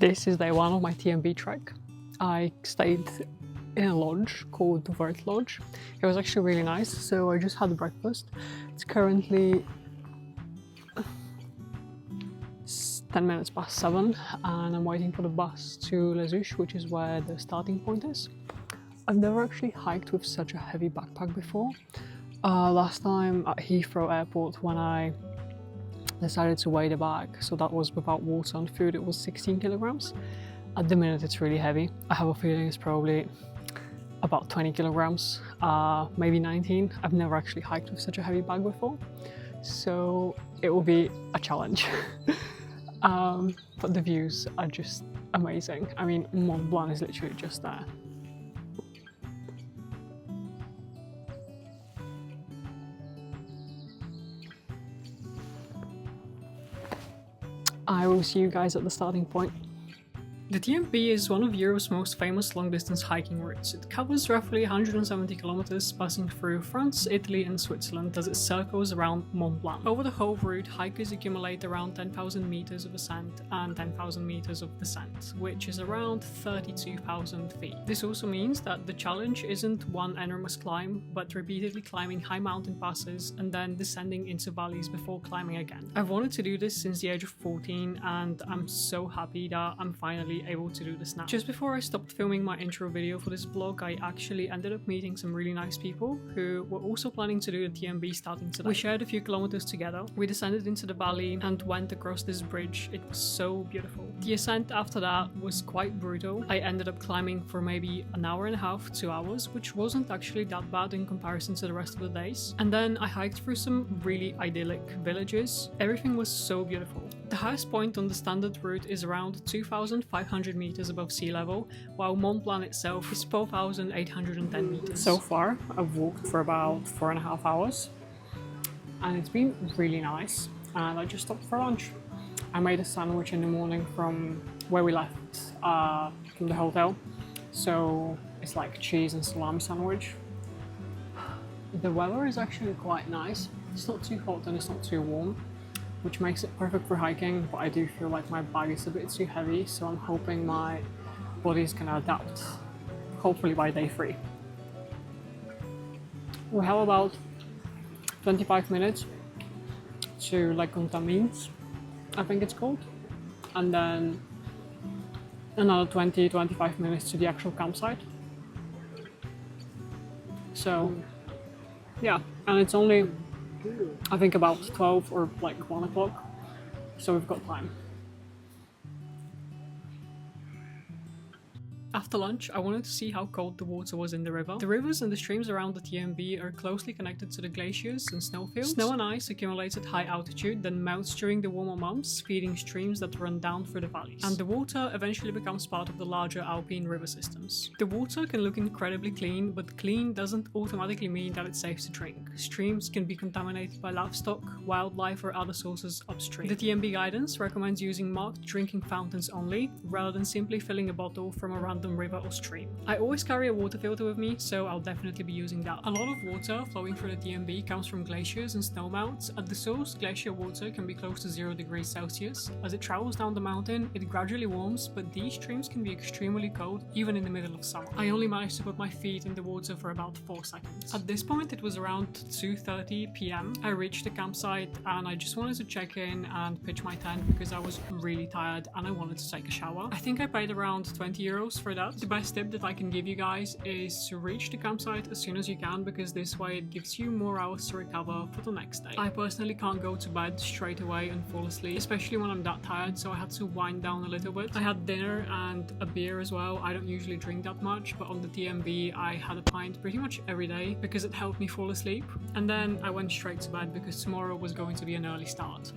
This is day one of my TMB trek. I stayed in a lodge called the Vert Lodge. It was actually really nice, so I just had breakfast. It's currently 10 minutes past 7 and I'm waiting for the bus to Les Houches, which is where the starting point is. I've never actually hiked with such a heavy backpack before. Last time at Heathrow Airport when I decided to weigh the bag, so that was without water and food, it was 16 kilograms. At the minute it's really heavy. I have a feeling it's probably about 20 kilograms, maybe 19. I've never actually hiked with such a heavy bag before, so it will be a challenge. But the views are just amazing. I mean, Mont Blanc is literally just there. I will see you guys at the starting point. The TMB is one of Europe's most famous long-distance hiking routes. It covers roughly 170 kilometers, passing through France, Italy and Switzerland as it circles around Mont Blanc. Over the whole route, hikers accumulate around 10,000 meters of ascent and 10,000 meters of descent, which is around 32,000 feet. This also means that the challenge isn't one enormous climb, but repeatedly climbing high mountain passes and then descending into valleys before climbing again. I've wanted to do this since the age of 14 and I'm so happy that I'm finally able to do this now. Just before I stopped filming my intro video for this vlog, I actually ended up meeting some really nice people who were also planning to do the TMB starting today. We shared a few kilometers together, we descended into the valley and went across this bridge. It was so beautiful. The ascent after that was quite brutal. I ended up climbing for maybe an hour and a half, 2 hours, which wasn't actually that bad in comparison to the rest of the days. And then I hiked through some really idyllic villages. Everything was so beautiful. The highest point on the standard route is around 2,500 meters above sea level, while Mont Blanc itself is 4,810 meters. So far, I've walked for about 4.5 hours, and it's been really nice. And I just stopped for lunch. I made a sandwich in the morning from where we left from the hotel. So it's like cheese and salami sandwich. The weather is actually quite nice. It's not too hot and it's not too warm, which makes it perfect for hiking, but I do feel like my bag is a bit too heavy, so I'm hoping my body is gonna adapt, hopefully by day 3. We have about 25 minutes to Les Contamines, I think it's called, and then another 20-25 minutes to the actual campsite. So yeah, and it's only I think about 12 or like 1 o'clock, so we've got time. After lunch, I wanted to see how cold the water was in the river. The rivers and the streams around the TMB are closely connected to the glaciers and snowfields. Snow and ice accumulates at high altitude, then melts during the warmer months, feeding streams that run down through the valleys. And the water eventually becomes part of the larger alpine river systems. The water can look incredibly clean, but clean doesn't automatically mean that it's safe to drink. Streams can be contaminated by livestock, wildlife or other sources upstream. The TMB guidance recommends using marked drinking fountains only, rather than simply filling a bottle from a random river or stream. I always carry a water filter with me, so I'll definitely be using that. A lot of water flowing through the TMB comes from glaciers and snowmelts. At the source, glacier water can be close to 0 degrees Celsius. As it travels down the mountain, it gradually warms, but these streams can be extremely cold, even in the middle of summer. I only managed to put my feet in the water for about 4 seconds. At this point, it was around 2:30 p.m. I reached the campsite and I just wanted to check in and pitch my tent because I was really tired and I wanted to take a shower. I think I paid around 20 euros for that. The best tip that I can give you guys is to reach the campsite as soon as you can, because this way it gives you more hours to recover for the next day. I personally can't go to bed straight away and fall asleep, especially when I'm that tired, so I had to wind down a little bit. I had dinner and a beer as well. I don't usually drink that much, but on the TMB I had a pint pretty much every day because it helped me fall asleep. And then I went straight to bed because tomorrow was going to be an early start.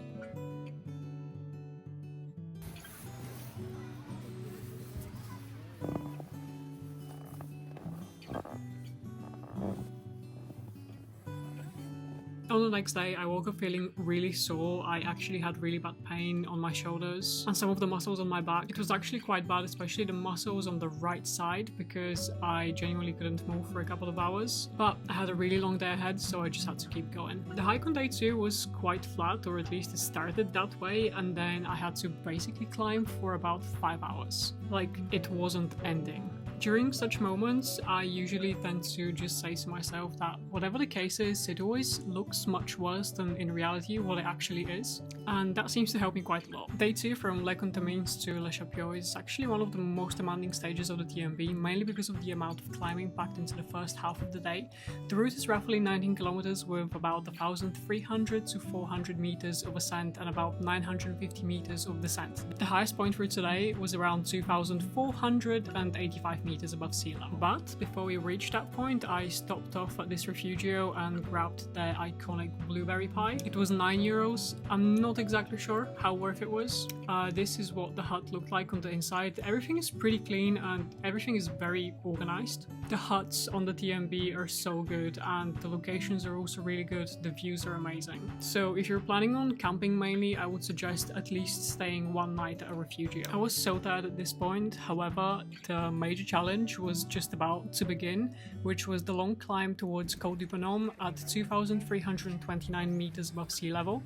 On the next day, I woke up feeling really sore. I actually had really bad pain on my shoulders and some of the muscles on my back. It was actually quite bad, especially the muscles on the right side, because I genuinely couldn't move for a couple of hours. But I had a really long day ahead, so I just had to keep going. The hike on day 2 was quite flat, or at least it started that way, and then I had to basically climb for about 5 hours. Like, it wasn't ending. During such moments, I usually tend to just say to myself that whatever the case is, it always looks much worse than in reality what it actually is. And that seems to help me quite a lot. Day 2 from Les Contamines to Les Houches is actually one of the most demanding stages of the TMB, mainly because of the amount of climbing packed into the first half of the day. The route is roughly 19 kilometers with about 1,300 to 400 meters of ascent and about 950 meters of descent. The highest point for today was around 2,485 meters above sea level. But before we reached that point, I stopped off at this Rifugio and grabbed their iconic blueberry pie. It was €9. I'm not exactly sure how worth it was. This is what the hut looked like on the inside. Everything is pretty clean and everything is very organized. The huts on the TMB are so good and the locations are also really good. The views are amazing. So if you're planning on camping mainly, I would suggest at least staying one night at a Rifugio. I was so tired at this point. However, the major challenge was just about to begin, which was the long climb towards Tour du Mont Blanc at 2,329 meters above sea level.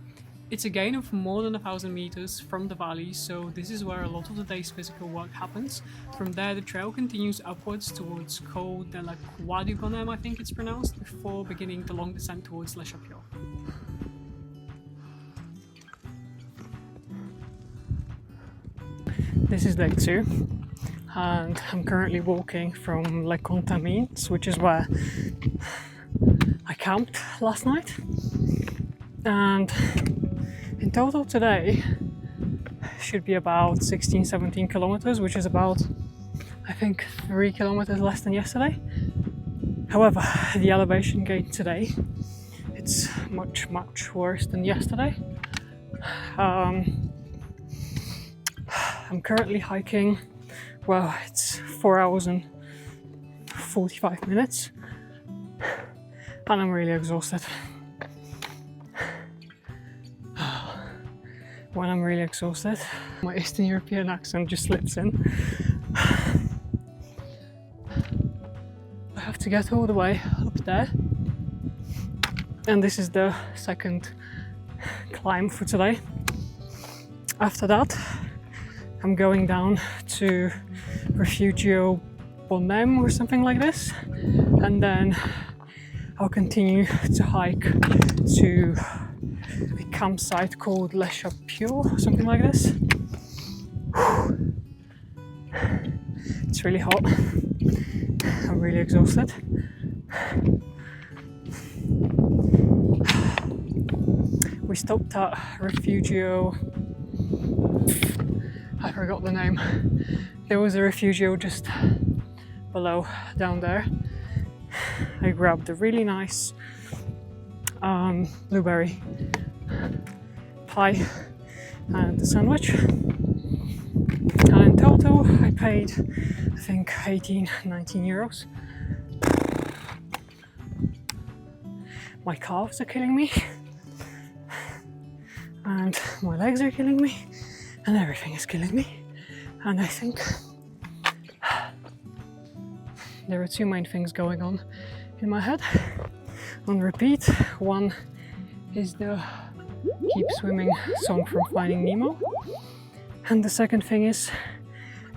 It's a gain of more than 1,000 meters from the valley, so this is where a lot of the day's physical work happens. From there, the trail continues upwards towards Col de la Croix du Bonhomme, I think it's pronounced, before beginning the long descent towards Les Houches. This is day 2. And I'm currently walking from Les Contamines, which is where I camped last night. And in total today should be about 16-17 kilometers, which is about, I think, 3 kilometers less than yesterday. However, the elevation gain today, it's much worse than yesterday. I'm currently hiking. Well, it's 4 hours and 45 minutes and I'm really exhausted. When I'm really exhausted, my Eastern European accent just slips in. I have to get all the way up there, and this is the second climb for today. After that, I'm going down to Rifugio Bertone or something like this, and then I'll continue to hike to a campsite called Les Houches or something like this. It's really hot. I'm really exhausted. We stopped at Rifugio. I forgot the name. There was a Rifugio just below, down there. I grabbed a really nice blueberry pie and a sandwich. And in total, I paid, I think, 18-19 euros. My calves are killing me, and my legs are killing me, and everything is killing me. And I think there are two main things going on in my head on repeat. One is the Keep Swimming song from Finding Nemo, and the second thing is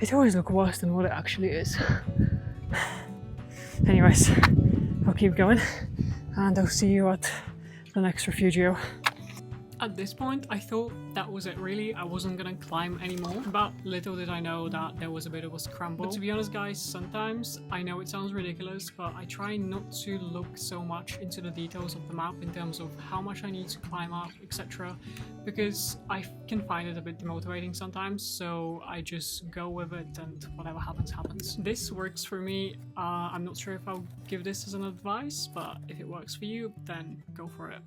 it always looks worse than what it actually is. Anyways, I'll keep going and I'll see you at the next Rifugio. At this point, I thought that was it really. I wasn't gonna climb anymore, but little did I know that there was a bit of a scramble. But to be honest guys, sometimes, I know it sounds ridiculous, but I try not to look so much into the details of the map in terms of how much I need to climb up, etc. because I can find it a bit demotivating sometimes, so I just go with it and whatever happens, happens. This works for me. I'm not sure if I'll give this as an advice, but if it works for you, then go for it.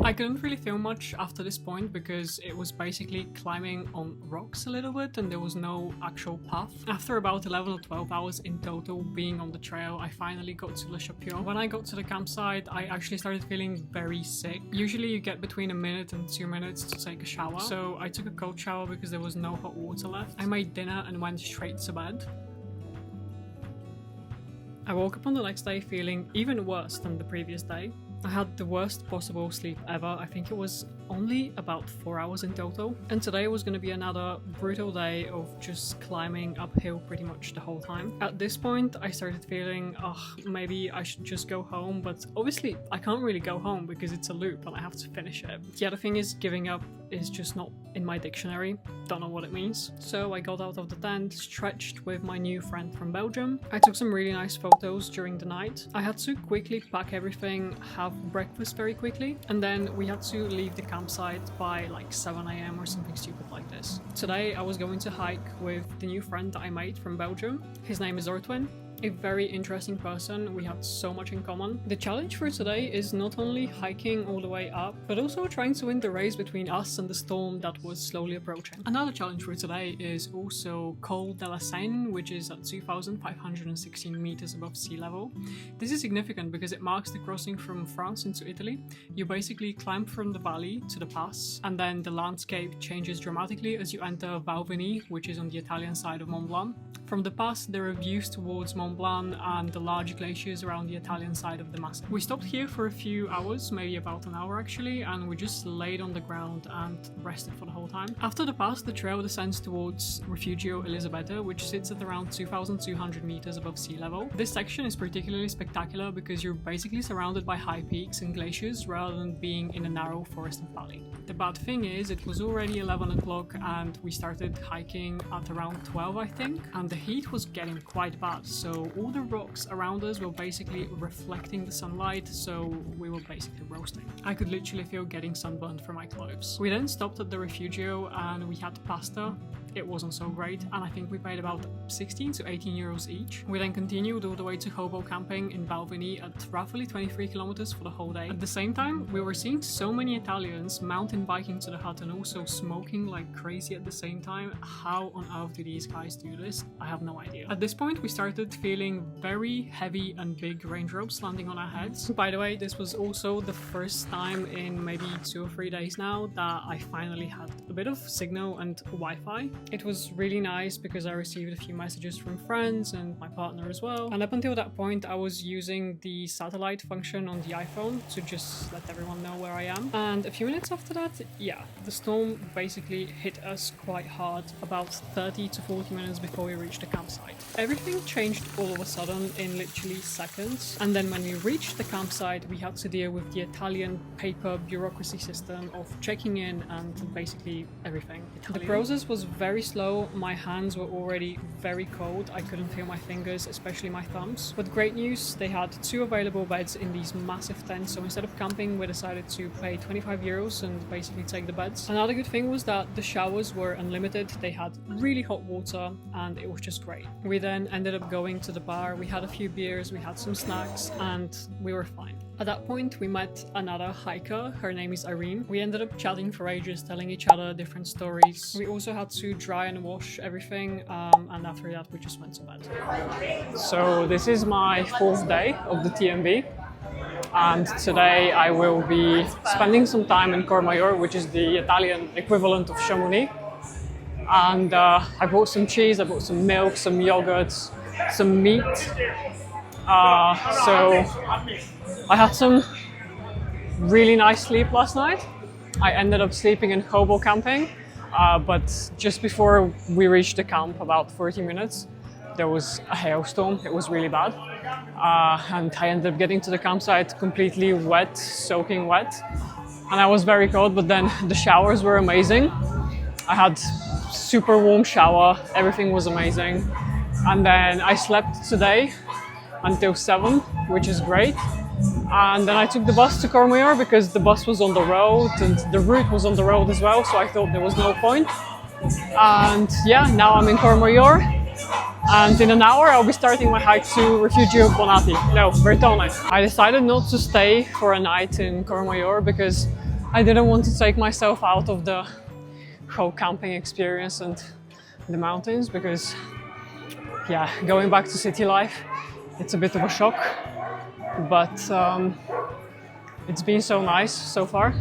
I couldn't really film much after this point because it was basically climbing on rocks a little bit and there was no actual path. After about 11 or 12 hours in total being on the trail, I finally got to Le Chapiot. When I got to the campsite, I actually started feeling very sick. Usually you get between a minute and 2 minutes to take a shower, so I took a cold shower because there was no hot water left. I made dinner and went straight to bed. I woke up on the next day feeling even worse than the previous day. I had the worst possible sleep ever. I think it was only about 4 hours in total. And today was going to be another brutal day of just climbing uphill pretty much the whole time. At this point, I started feeling, maybe I should just go home. But obviously, I can't really go home because it's a loop and I have to finish it. The other thing is giving up is just not in my dictionary. Don't know what it means. So I got out of the tent, stretched with my new friend from Belgium. I took some really nice photos during the night. I had to quickly pack everything, have breakfast very quickly, and then we had to leave the campsite by like 7 AM or something stupid like this. Today I was going to hike with the new friend that I made from Belgium. His name is Ortwin. A very interesting person, we had so much in common. The challenge for today is not only hiking all the way up, but also trying to win the race between us and the storm that was slowly approaching. Another challenge for today is also Col de la Seigne, which is at 2,516 meters above sea level. This is significant because it marks the crossing from France into Italy. You basically climb from the valley to the pass, and then the landscape changes dramatically as you enter Valveny, which is on the Italian side of Mont Blanc. From the pass, there are views towards Mont Blanc and the large glaciers around the Italian side of the massif. We stopped here for a few hours, maybe about an hour actually, and we just laid on the ground and rested for the whole time. After the pass, the trail descends towards Rifugio Bertone, which sits at around 2,200 meters above sea level. This section is particularly spectacular because you're basically surrounded by high peaks and glaciers rather than being in a narrow forested valley. The bad thing is it was already 11 o'clock and we started hiking at around 12 I think, and the heat was getting quite bad, so all the rocks around us were basically reflecting the sunlight, so we were basically roasting. I could literally feel getting sunburned from my clothes. We then stopped at the Rifugio and we had pasta. It wasn't so great, and I think we paid about 16 to 18 euros each. We then continued all the way to hobo camping in Valveny at roughly 23 kilometers for the whole day. At the same time, we were seeing so many Italians mountain biking to the hut and also smoking like crazy at the same time. How on earth do these guys do this? I have no idea. At this point, we started feeling very heavy and big raindrops landing on our heads. By the way, this was also the first time in maybe 2 or 3 days now that I finally had a bit of signal and Wi-Fi. It was really nice because I received a few messages from friends and my partner as well. And up until that point, I was using the satellite function on the iPhone to just let everyone know where I am. And a few minutes after that, yeah, the storm basically hit us quite hard about 30 to 40 minutes before we reached the campsite. Everything changed all of a sudden in literally seconds. And then when we reached the campsite, we had to deal with the Italian paper bureaucracy system of checking in and basically everything Italian. The process was very slow. My hands were already very cold. I couldn't feel my fingers, especially my thumbs. But great news, they had 2 available beds in these massive tents. So instead of camping, we decided to pay 25 euros and basically take the beds. Another good thing was that the showers were unlimited. They had really hot water and it was just great. We then ended up going to the bar. We had a few beers, we had some snacks, and we were fine. At that point, we met another hiker. Her name is Irene. We ended up chatting for ages, telling each other different stories. We also had to dry and wash everything, and after that, we just went to bed. So this is my 4th day of the TMB, and today I will be spending some time in Courmayeur, which is the Italian equivalent of Chamonix. And I bought some cheese, I bought some milk, some yogurt, some meat. So I had some really nice sleep last night. I ended up sleeping in hobo camping, but just before we reached the camp, about 40 minutes, there was a hailstorm. It was really bad. And I ended up getting to the campsite completely wet, soaking wet. And I was very cold, but then the showers were amazing. I had super warm shower, everything was amazing. And then I slept today until 7, which is great. And then I took the bus to Courmayeur because the bus was on the road and the route was on the road as well, so I thought there was no point. And yeah, now I'm in Courmayeur, and in an hour I'll be starting my hike to Rifugio Bertone. I decided not to stay for a night in Courmayeur because I didn't want to take myself out of the whole camping experience and the mountains because, yeah, going back to city life, it's a bit of a shock, but it's been so nice so far,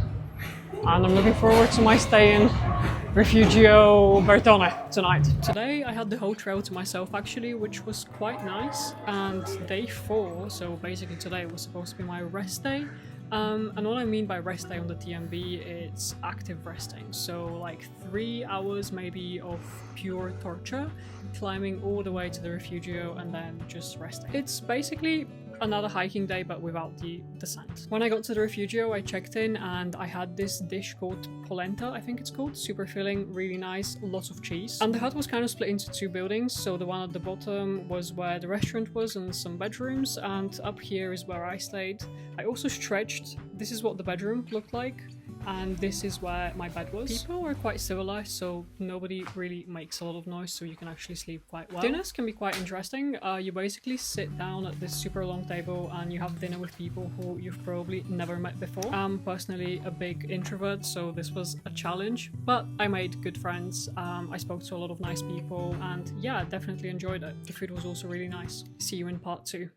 and I'm looking forward to my stay in Rifugio Bertone tonight. Today I had the whole trail to myself actually, which was quite nice, and day 4, so basically today was supposed to be my rest day. And what I mean by rest day on the TMB, it's active resting, so like 3 hours maybe of pure torture, climbing all the way to the Rifugio and then just resting. It's basically another hiking day but without the descent. When I got to the Rifugio, I checked in and I had this dish called polenta, I think it's called, super filling, really nice, lots of cheese. And the hut was kind of split into 2 buildings, so the one at the bottom was where the restaurant was and some bedrooms, and up here is where I stayed. I also stretched. This is what the bedroom looked like, and this is where my bed was. People are quite civilized, so nobody really makes a lot of noise, so you can actually sleep quite well. Dinners can be quite interesting. You basically sit down at this super long table and you have dinner with people who you've probably never met before. I'm personally a big introvert, so this was a challenge, but I made good friends. I spoke to a lot of nice people, and yeah, definitely enjoyed it. The food was also really nice. See you in part 2.